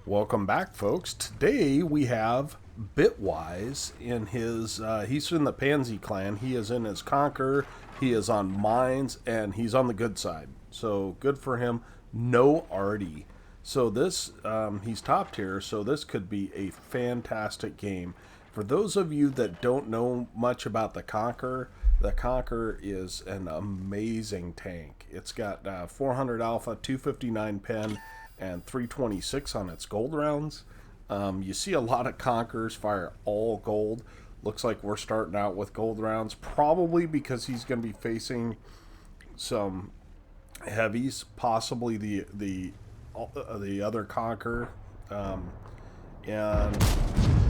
Welcome back, folks. Today we have Bitwise in his, he's in the Pansy clan. He is in his Conquer, he is on Mines, and he's on the good side. So good for him. No arty. So this, he's top tier, so this could be a fantastic game. For those of you that don't know much about the Conquer is an amazing tank. It's got 400 alpha, 259 pen, and 326 on its gold rounds. You see a lot of Conquerors fire all gold. Looks like we're starting out with gold rounds, probably because he's going to be facing some heavies, possibly the other Conqueror, and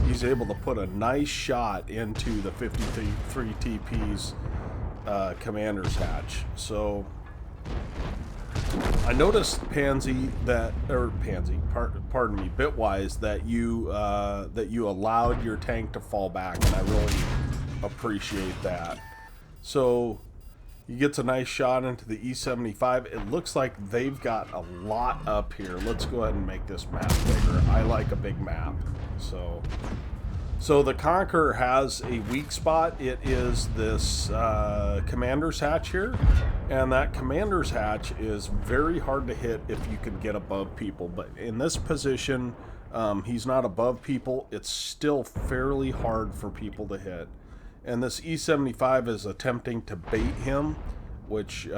he's able to put a nice shot into the 53 TP's commander's hatch. So I noticed pardon me, Bitwise, that you allowed your tank to fall back, and I really appreciate that. So he gets a nice shot into the E75. It looks like they've got a lot up here. Let's go ahead and make this map bigger. I like a big map. So the Conqueror has a weak spot. It is this commander's hatch here, and that commander's hatch is very hard to hit if you can get above people. But in this position, he's not above people. It's still fairly hard for people to hit. And this E75 is attempting to bait him, which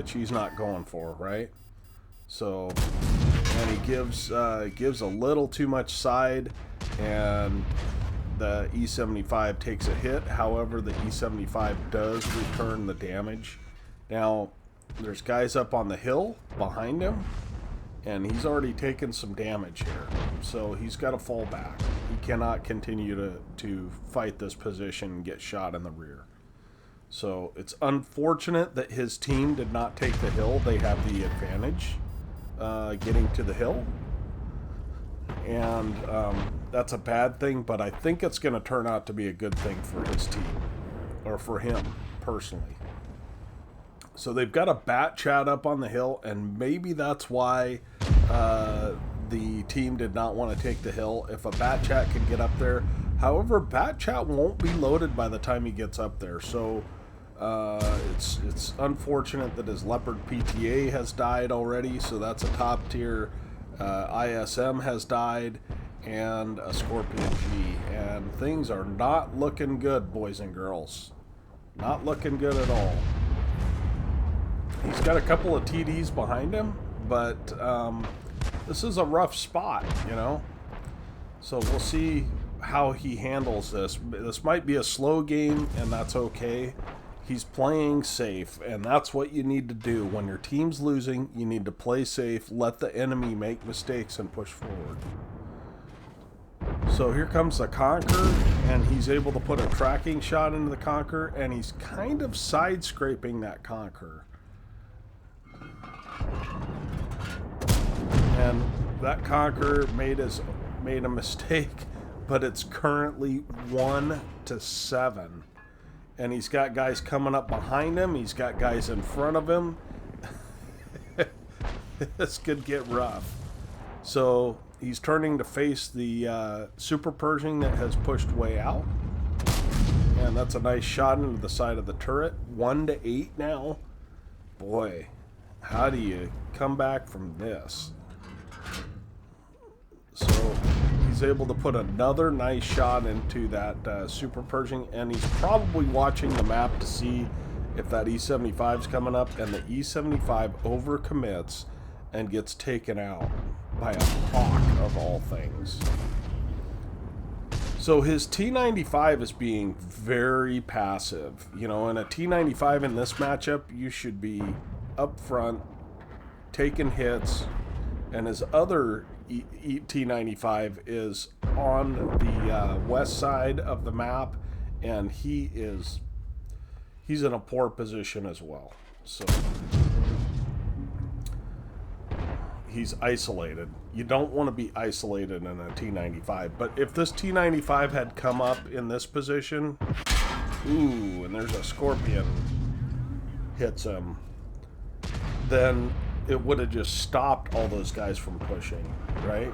he's not going for, right? So, and he gives a little too much side, and the E75 takes a hit. However, the E75 does return the damage. Now, there's guys up on the hill behind him, and he's already taken some damage here. So he's got to fall back. He cannot continue to fight this position and get shot in the rear. So it's unfortunate that his team did not take the hill. They have the advantage getting to the hill. And that's a bad thing, but I think it's going to turn out to be a good thing for his team, or for him personally. So they've got a bat chat up on the hill, and maybe that's why the team did not want to take the hill. If a bat chat can get up there, however, bat chat won't be loaded by the time he gets up there. So it's unfortunate that his Leopard PTA has died already. So that's a top tier. ISM has died, and a Scorpion G, and things are not looking good, boys and girls. Not looking good at all. He's got a couple of TDs behind him, but this is a rough spot, you know? So we'll see how he handles this. This might be a slow game, and that's okay. He's playing safe, and that's what you need to do. When your team's losing, you need to play safe, let the enemy make mistakes, and push forward. So here comes the Conqueror, and he's able to put a tracking shot into the Conqueror, and he's kind of side-scraping that Conqueror. And that Conqueror made a mistake, but it's currently 1-7. And he's got guys coming up behind him. He's got guys in front of him. This could get rough. So he's turning to face the Super Pershing that has pushed way out. And that's a nice shot into the side of the turret. 1-8 now. Boy, how do you come back from this? So he's able to put another nice shot into that Super Pershing, and he's probably watching the map to see if that E75 is coming up, and the E75 overcommits and gets taken out by a hawk of all things. So his T95 is being very passive. You know, in a T95 in this matchup, you should be up front, taking hits, and his other T95 is on the west side of the map, and he's in a poor position as well. So he's isolated. You don't want to be isolated in a T95, but if this T95 had come up in this position, ooh, and there's a Scorpion hits him, then it would have just stopped all those guys from pushing, right?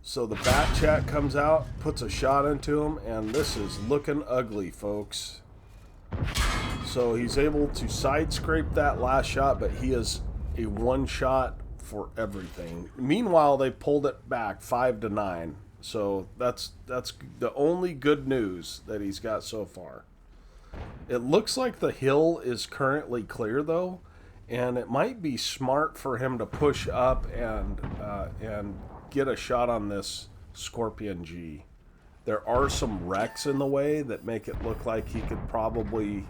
So the Bat Chat comes out, puts a shot into him, and this is looking ugly, folks. So he's able to side scrape that last shot, but he is a one shot for everything. Meanwhile, they pulled it back 5-9. So that's the only good news that he's got so far. It looks like the hill is currently clear though, and it might be smart for him to push up and get a shot on this Scorpion G. There are some wrecks in the way that make it look like he could probably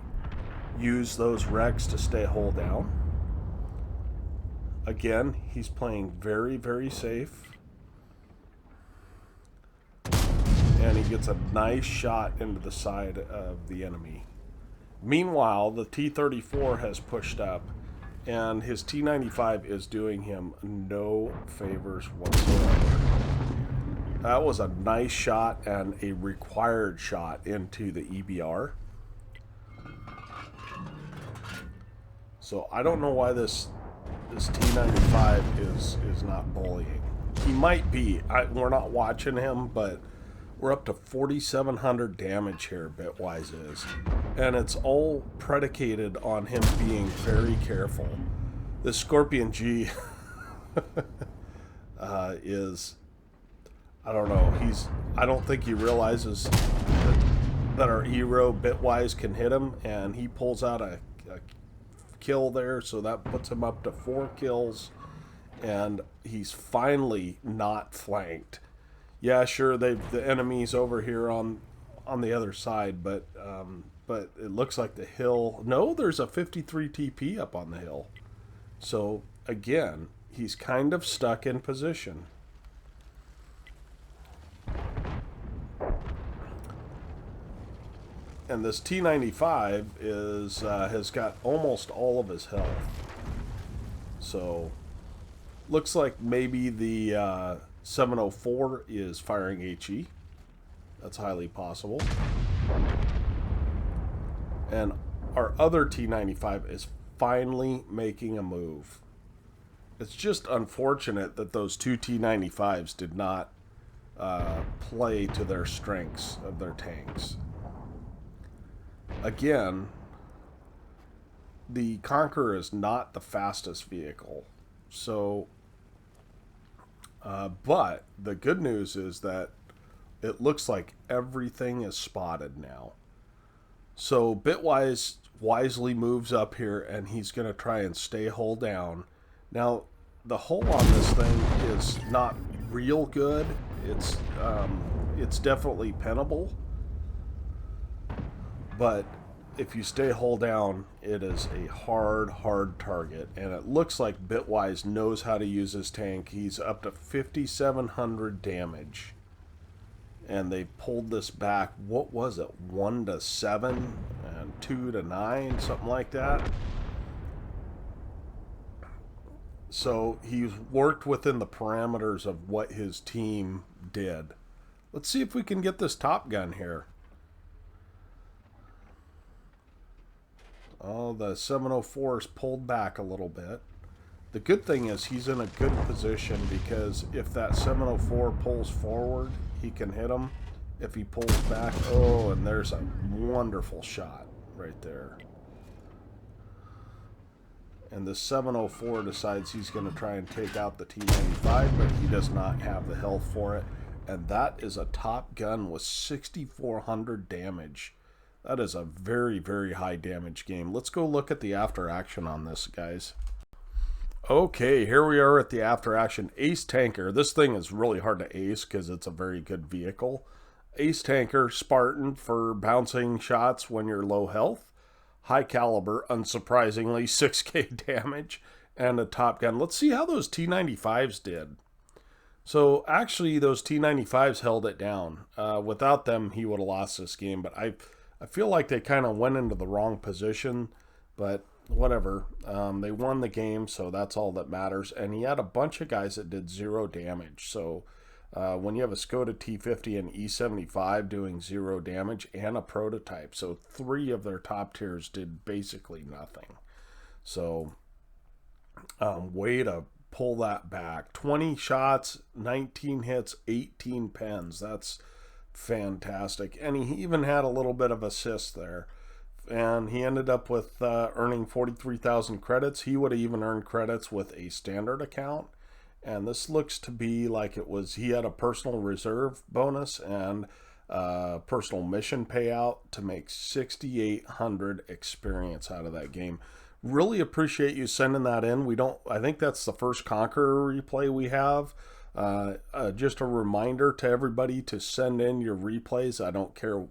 use those wrecks to stay hull down. Again, he's playing very, very safe. And he gets a nice shot into the side of the enemy. Meanwhile, the T-34 has pushed up, and his T-95 is doing him no favors whatsoever. That was a nice shot and a required shot into the EBR. So I don't know why this T-95 is not bullying. He might be. We're not watching him, but we're up to 4,700 damage here, Bitwise is. And it's all predicated on him being very careful. This Scorpion G is... I don't know. I don't think he realizes that our hero Bitwise can hit him, and he pulls out a kill there, so that puts him up to 4 kills, and he's finally not flanked. Yeah, sure, the enemy's over here on the other side, but it looks like the hill... No, there's a 53 TP up on the hill. So, again, he's kind of stuck in position. And this T-95 has got almost all of his health. So, looks like maybe the 704 is firing HE. That's highly possible. And our other T-95 is finally making a move. It's just unfortunate that those two T-95s did not play to their strengths of their tanks. Again, the Conqueror is not the fastest vehicle. So, but the good news is that it looks like everything is spotted now. So Bitwise wisely moves up here, and he's going to try and stay hull down. Now, the hull on this thing is not real good. It's definitely pinnable. But if you stay hull down, it is a hard target. And it looks like Bitwise knows how to use his tank. He's up to 5,700 damage. And they pulled this back, what was it, 1-7 and 2-9, something like that. So he's worked within the parameters of what his team did. Let's see if we can get this Top Gun here. Oh, the 704 is pulled back a little bit. The good thing is he's in a good position, because if that 704 pulls forward, he can hit him. If he pulls back, oh, and there's a wonderful shot right there. And the 704 decides he's going to try and take out the T-95, but he does not have the health for it. And that is a Top Gun with 6,400 damage. That is a very, very high damage game. Let's go look at the after action on this, guys. Okay, here we are at the after action. Ace Tanker. This thing is really hard to ace because it's a very good vehicle. Ace Tanker, Spartan for bouncing shots when you're low health. High caliber, unsurprisingly, 6k damage. And a Top Gun. Let's see how those T-95s did. So, actually, those T-95s held it down. Without them, he would have lost this game. But I feel like they kind of went into the wrong position. But whatever. They won the game, so that's all that matters. And he had a bunch of guys that did 0 damage. So, when you have a Skoda T50 and E75 doing 0 damage and a prototype. So 3 of their top tiers did basically nothing. So way to pull that back. 20 shots, 19 hits, 18 pens. That's fantastic. And he even had a little bit of assist there. And he ended up with earning 43,000 credits. He would have even earned credits with a standard account. And this looks to be like it was, he had a personal reserve bonus and personal mission payout to make 6,800 experience out of that game. Really appreciate you sending that in. I think that's the first Conqueror replay we have. Just a reminder to everybody to send in your replays. I don't care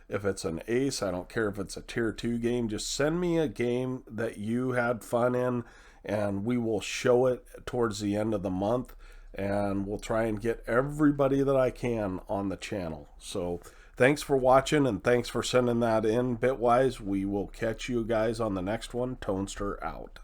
if it's an ace, I don't care if it's a tier 2 game. Just send me a game that you had fun in, and we will show it towards the end of the month, and we'll try and get everybody that I can on the channel. So thanks for watching, and thanks for sending that in, Bitwise. We will catch you guys on the next one. Tonester out.